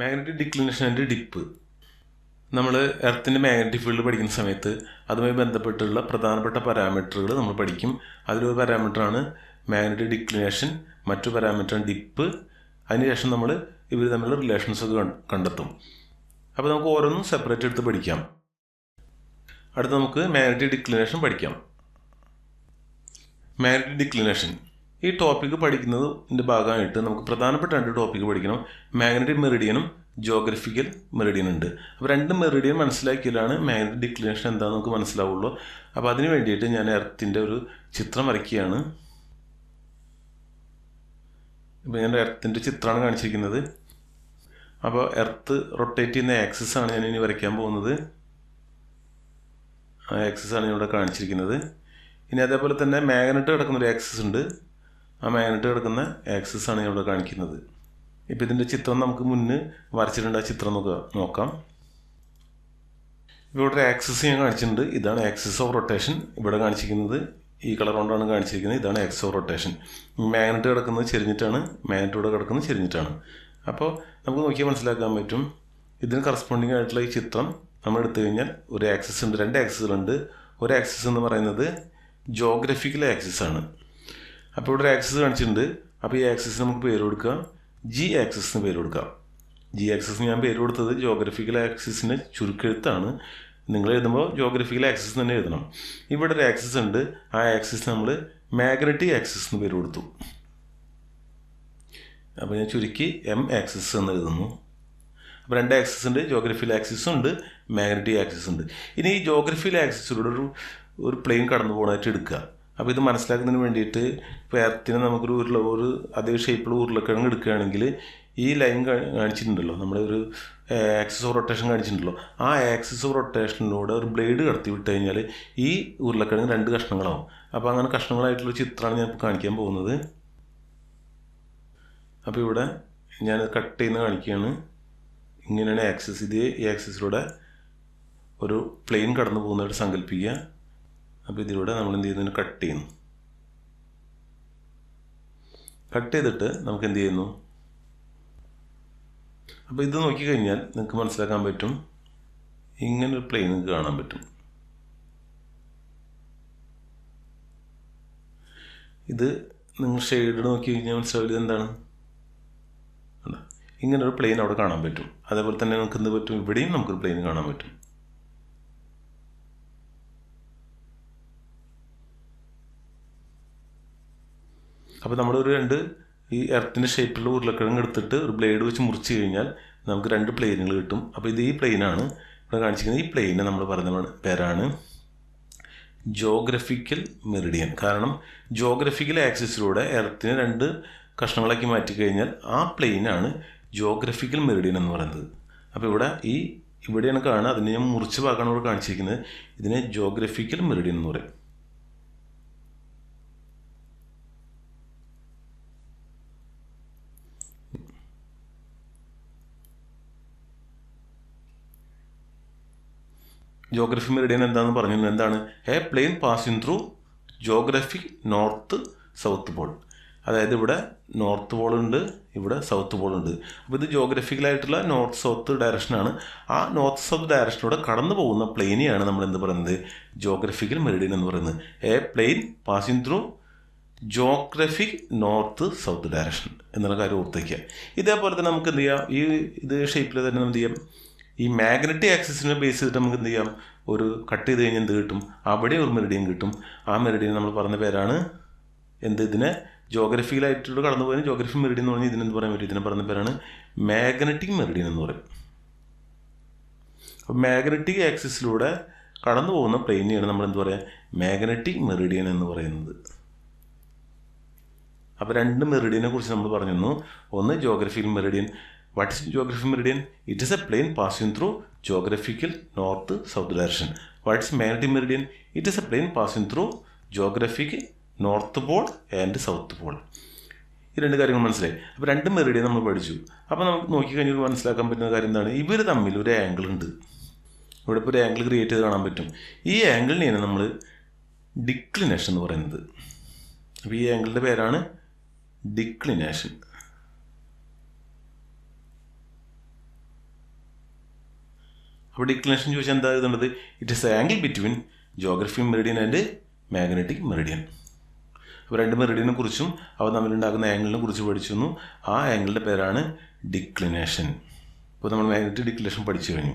Magnetic declination and dip. നമ്മൾ എർത്തിൻ്റെ magnetic field പഠിക്കുന്ന സമയത്ത് അതുമായി ബന്ധപ്പെട്ടുള്ള പ്രധാനപ്പെട്ട പാരാമീറ്ററുകൾ നമ്മൾ പഠിക്കും. അതിലൊരു പാരാമീറ്ററാണ് മാഗ്നറ്റിക് ഡിക്ലിനേഷൻ, മറ്റു പാരാമീറ്ററാണ് ഡിപ്പ്. അതിനുശേഷം നമ്മൾ ഇവർ തമ്മിലുള്ള റിലേഷൻസൊക്കെ കണ്ടെത്തും. അപ്പോൾ നമുക്ക് ഓരോന്നും സെപ്പറേറ്റ് എടുത്ത് പഠിക്കാം. അടുത്ത് നമുക്ക് മാഗ്നറ്റിക് ഡിക്ലിനേഷൻ പഠിക്കാം. മാഗ്നറ്റിക് ഡിക്ലിനേഷൻ ഈ ടോപ്പിക്ക് പഠിക്കുന്നതിൻ്റെ ഭാഗമായിട്ട് നമുക്ക് പ്രധാനപ്പെട്ട രണ്ട് ടോപ്പിക്ക് പഠിക്കണം. മാഗ്നറ്റിക് മെറിഡിയനും ജോഗ്രഫിക്കൽ മെറിഡിയൻ ഉണ്ട്. അപ്പോൾ രണ്ട് മെറിഡിയൻ മനസ്സിലാക്കിയാലാണ് മാഗ്നറ്റിക് ഡിക്ലിനേഷൻ എന്താണെന്ന് നമുക്ക് മനസ്സിലാവുള്ളൂ. അപ്പോൾ അതിന് വേണ്ടിയിട്ട് ഞാൻ എർത്തിൻ്റെ ഒരു ചിത്രം വരയ്ക്കുകയാണ്. ഇപ്പോൾ ഞാൻ എർത്തിൻ്റെ ചിത്രമാണ് കാണിച്ചിരിക്കുന്നത്. അപ്പോൾ എർത്ത് റൊട്ടേറ്റ് ചെയ്യുന്ന ആക്സിസ് ആണ് ഞാൻ ഇനി വരയ്ക്കാൻ പോകുന്നത്. ആ ആക്സിസ് ആണ് ഇവിടെ കാണിച്ചിരിക്കുന്നത്. ഇനി അതേപോലെ തന്നെ മാഗ്നറ്റ് കിടക്കുന്നൊരു ആക്സിസ് ഉണ്ട്. ആ മാഗ്നറ്റ് കിടക്കുന്ന ആക്സിസ് ആണ് ഇവിടെ കാണിക്കുന്നത്. ഇപ്പോൾ ഇതിൻ്റെ ചിത്രം നമുക്ക് മുന്നേ വരച്ചിട്ടുണ്ട്. ആ ചിത്രം നോക്കാം. ഇപ്പോൾ ഇവിടെ ആക്സിസ് ഞാൻ കാണിച്ചിട്ടുണ്ട്. ഇതാണ് ആക്സിസ് ഓഫ് റൊട്ടേഷൻ. ഇവിടെ കാണിച്ചിരിക്കുന്നത് ഈ കളർ കൊണ്ടാണ് കാണിച്ചിരിക്കുന്നത്. ഇതാണ് ആക്സിസ് ഓഫ് റൊട്ടേഷൻ. മാഗ്നറ്റ് കിടക്കുന്നത് ചെരിഞ്ഞിട്ടാണ്, മാഗ്നറ്റ് ഇവിടെ കിടക്കുന്നത് ചെരിഞ്ഞിട്ടാണ്. അപ്പോൾ നമുക്ക് നോക്കിയാൽ മനസ്സിലാക്കാൻ പറ്റും. ഇതിന് കറസ്പോണ്ടിങ് ആയിട്ടുള്ള ഈ ചിത്രം നമ്മൾ എടുത്തു കഴിഞ്ഞാൽ ഒരു ആക്സിസ് ഉണ്ട്, രണ്ട് ആക്സിസുകളുണ്ട്. ഒരു ആക്സിസ് എന്ന് പറയുന്നത് ജോഗ്രഫിക്കൽ ആക്സിസ് ആണ്. അപ്പോൾ ഇവിടെ ഒരു ആക്സിസ് കാണിച്ചിട്ടുണ്ട്. അപ്പോൾ ഈ ആക്സിസിന് നമുക്ക് പേര് കൊടുക്കാം, ജി ആക്സിസിന് പേര് കൊടുക്കാം. ജി ആക്സിസിന് ഞാൻ പേര് കൊടുത്തത് ജോഗ്രഫിക്കൽ ആക്സിസിന് ചുരുക്കെഴുത്താണ്. നിങ്ങൾ എഴുതുമ്പോൾ ജോഗ്രഫിക്കൽ ആക്സിസ് തന്നെ എഴുതണം. ഇവിടെ ഒരു ആക്സിസ് ഉണ്ട്. ആ ആക്സിസ് നമ്മൾ മാഗ്നറ്റിക് ആക്സിസ് എന്ന് പേര് കൊടുത്തു. അപ്പോൾ ഞാൻ ചുരുക്കി എം ആക്സിസ് എന്ന് എഴുതുന്നു. അപ്പോൾ രണ്ട് ആക്സിസ് ഉണ്ട്, ജോഗ്രഫിക്കൽ ആക്സിസും ഉണ്ട്, മാഗ്നറ്റിക് ആക്സിസ് ഉണ്ട്. ഇനി ഈ ജോഗ്രഫിക്കൽ ആക്സിസിലൂടെ ഒരു പ്ലെയിൻ കടന്നു പോകാനായിട്ട് എടുക്കുക. അപ്പോൾ ഇത് മനസ്സിലാക്കുന്നതിന് വേണ്ടിയിട്ട് ഇപ്പോൾ എർത്തിനെ നമുക്കൊരു അതേ ഷേപ്പിലുള്ള ഉരുളക്കിഴങ്ങ് എടുക്കുകയാണെങ്കിൽ ഈ ലൈൻ കാണിച്ചിട്ടുണ്ടല്ലോ, നമ്മളൊരു ആക്സിസ് ഓഫ് റൊട്ടേഷൻ കാണിച്ചിട്ടുണ്ടല്ലോ, ആ ആക്സിസ് ഓഫ് റൊട്ടേഷനിലൂടെ ഒരു ബ്ലേഡ് കടത്തി വിട്ട് കഴിഞ്ഞാൽ ഈ ഉരുളക്കിഴങ്ങ് രണ്ട് കഷ്ണങ്ങളാവും. അപ്പോൾ അങ്ങനെ കഷ്ണങ്ങളായിട്ടുള്ള ചിത്രമാണ് ഞാൻ കാണിക്കാൻ പോകുന്നത്. അപ്പോൾ ഇവിടെ ഞാൻ കട്ട് ചെയ്യുന്ന കാണിക്കുകയാണ്. ഇങ്ങനെയാണ് ആക്സിസ്. ഇതേ ഈ ആക്സിസിലൂടെ ഒരു പ്ലെയിൻ കടന്നു പോകുന്നതായിട്ട് സങ്കല്പിക്കുക. അപ്പോൾ ഇതിലൂടെ നമ്മൾ എന്ത് ചെയ്യുന്നു, കട്ട് ചെയ്യുന്നു. കട്ട് ചെയ്തിട്ട് നമുക്ക് എന്ത് ചെയ്യുന്നു, അപ്പോൾ ഇത് നോക്കിക്കഴിഞ്ഞാൽ നിങ്ങൾക്ക് മനസ്സിലാക്കാൻ പറ്റും. ഇങ്ങനൊരു പ്ലെയിൻ നിങ്ങൾക്ക് കാണാൻ പറ്റും. ഇത് നിങ്ങൾ ഷെയ്ഡ് നോക്കി കഴിഞ്ഞാൽ മനസ്സിലാവില്ല എന്താണ്. ഇങ്ങനൊരു പ്ലെയിൻ അവിടെ കാണാൻ പറ്റും. അതേപോലെ തന്നെ നമുക്ക് എന്ത് പറ്റും, ഇവിടെയും നമുക്കൊരു പ്ലെയിൻ കാണാൻ പറ്റും. അപ്പോൾ നമ്മളൊരു ഈ എർത്തിൻ്റെ ഷേപ്പിലുള്ള ഉരുളക്കിഴങ്ങ് എടുത്തിട്ട് ഒരു ബ്ലേഡ് വെച്ച് മുറിച്ച് കഴിഞ്ഞാൽ നമുക്ക് രണ്ട് പ്ലെയിനുകൾ കിട്ടും. അപ്പോൾ ഇത് ഈ പ്ലെയിനാണ് ഇവിടെ കാണിച്ചിരിക്കുന്നത്. ഈ പ്ലെയിനെ നമ്മൾ പറയുന്ന പേരാണ് ജോഗ്രഫിക്കൽ മെറിഡിയൻ. കാരണം ജോഗ്രഫിക്കൽ ആക്സിസിലൂടെ എർത്തിനെ രണ്ട് കഷ്ണങ്ങളാക്കി മാറ്റിക്കഴിഞ്ഞാൽ ആ പ്ലെയിനാണ് ജോഗ്രഫിക്കൽ മെറിഡിയൻ എന്ന് പറയുന്നത്. അപ്പോൾ ഇവിടെയാണ് കാണുക. അതിനെ ഞാൻ മുറിച്ച ഭാഗമാണ് ഇവിടെ കാണിച്ചിരിക്കുന്നത്. ഇതിനെ ജോഗ്രഫിക്കൽ മെറിഡിയൻ എന്ന് പറയും. ജോഗ്രഫി മെറിഡിയൻ എന്താണെന്ന് പറഞ്ഞു. എന്താണ്? A plane passing through geographic north south pole. അതായത് ഇവിടെ നോർത്ത് പോൾ ഉണ്ട്, ഇവിടെ സൗത്ത് പോൾ ഉണ്ട്. അപ്പോൾ ഇത് ജോഗ്രഫിക്കലായിട്ടുള്ള നോർത്ത് സൗത്ത് ഡയറക്ഷനാണ്. ആ നോർത്ത് സൗത്ത് ഡയറക്ഷനിലൂടെ കടന്നു പോകുന്ന പ്ലെയിനെയാണ് നമ്മൾ എന്ത് പറയുന്നത്, ജോഗ്രഫിക്കൽ മെറിഡിയൻ എന്ന് പറയുന്നത്. A plane passing through geographic north south direction എന്നുള്ള കാര്യം ഓർത്തേക്കുക. ഇതേപോലെ തന്നെ നമുക്ക് എന്ത് ചെയ്യാം, ഇത് ഷേപ്പിൽ തന്നെ എന്ത് ചെയ്യാം, ഈ മാഗ്നറ്റിക് ആക്സിസിനെ ബേസ് ചെയ്തിട്ട് നമുക്ക് എന്ത് ചെയ്യാം, ഒരു കട്ട് ചെയ്ത് കഴിഞ്ഞാൽ എന്ത് കിട്ടും, അവിടെ ഒരു മെറിഡിയൻ കിട്ടും. ആ മെറിഡിയൻ നമ്മൾ പറഞ്ഞ പേരാണ് ഇതിനെ ജോഗ്രഫിയിലായിട്ട് കടന്നു പോയതിന് ജോഗ്രഫി മെറിഡിയൻ എന്ന് പറഞ്ഞാൽ ഇതിനെന്ത് പറയാൻ പറ്റും, ഇതിനെ പറഞ്ഞ പേരാണ് മാഗ്നറ്റിക് മെറിഡിയൻ എന്ന് പറയും. അപ്പോൾ മാഗ്നറ്റിക് ആക്സിസിലൂടെ കടന്നു പോകുന്ന പ്ലെയിനെയാണ് നമ്മൾ എന്ത് പറയുക, മാഗ്നറ്റിക് മെറിഡിയൻ എന്ന് പറയുന്നത്. അപ്പോൾ രണ്ട് മെറിഡിയനെ കുറിച്ച് നമ്മൾ പറഞ്ഞു. ഒന്ന് geographical Meridian. What is geographic meridian? It is a plane passing through geographical north south direction. What is magnetic meridian? It is a plane passing through geographic north pole and south pole. ഈ രണ്ട് കാര്യങ്ങൾ മനസ്സിലായി. അപ്പോൾ രണ്ട് Meridian നമ്മൾ പഠിച്ചു. അപ്പോൾ നമുക്ക് നോക്കിക്കഴിഞ്ഞാൽ മനസ്സിലാക്കാൻ പറ്റുന്ന കാര്യം എന്താണ്, ഇവർ തമ്മിൽ ഒരു ആംഗിൾ ഉണ്ട്. ഇവിടെ ഇപ്പോൾ ഒരു ആംഗിൾ ക്രിയേറ്റ് ചെയ്ത് കാണാൻ പറ്റും. ഈ ആംഗിളിനെയാണ് നമ്മൾ ഡിക്ലിനേഷൻ എന്ന് പറയുന്നത്. അപ്പോൾ ഈ ആംഗിളിൻ്റെ പേരാണ് ഡിക്ലിനേഷൻ. അപ്പോൾ ഡിക്ലിനേഷൻ ചോദിച്ചാൽ എന്താ എഴുതേണ്ടത്? It is angle between geographic Meridian and magnetic Meridian. അപ്പോൾ രണ്ട് മെറിഡിയനെ കുറിച്ചും അവ തമ്മിലുണ്ടാകുന്ന ആംഗിളിനെ കുറിച്ച് പഠിച്ചു. ആ ആംഗിളിൻ്റെ പേരാണ് ഡിക്ലിനേഷൻ. ഇപ്പോൾ നമ്മൾ മാഗ്നറ്റിക് ഡിക്ലിനേഷൻ പഠിച്ചു കഴിഞ്ഞു.